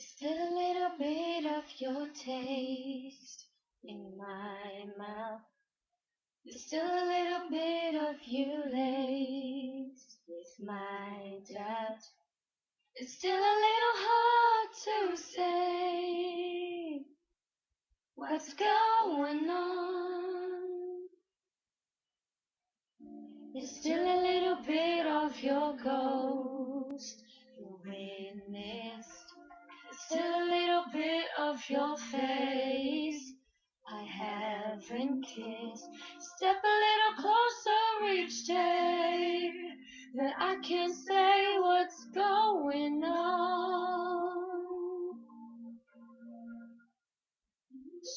Still a little bit of your taste in my mouth. There's still a little bit of you laced with my doubt. It's still a little hard to say what's going on. There's still a little bit of your ghost you witnessed. There's still a little bit of your face I haven't kissed. Step a little closer each day, that I can say what's going on.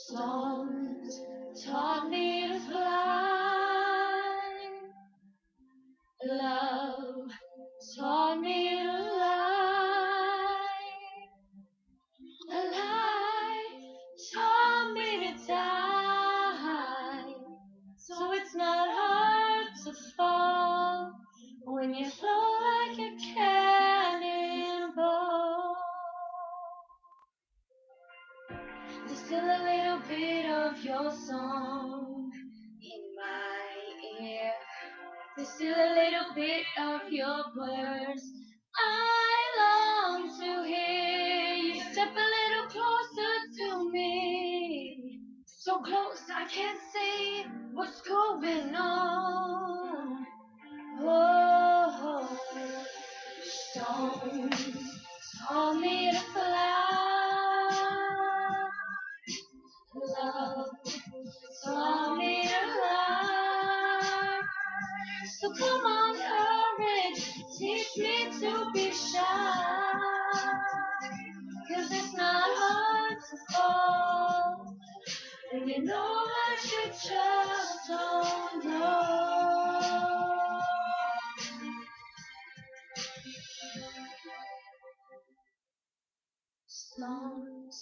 Songs taught me to fly. Love taught me to lie. A lie taught me to die. So it's not hard to fall when you flow like a cannonball. There's still a little bit of your song in my ear. There's still a little bit of your words I long to hear. You step a little closer to me, so close I can't see what's going on. Oh, stones taught me to fly. Love taught me to lie. So come on, courage, teach me to be shy. 'Cause it's not hard to fall, and you know what you just don't know. Songs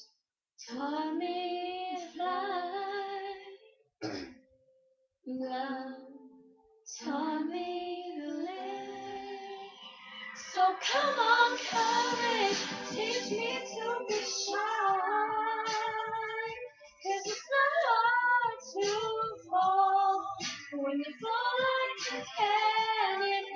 taught me to fly. Love taught me to live. So come on, courage, teach me to be shy. 'Cause it's not hard to fall when you fall like a cannonball.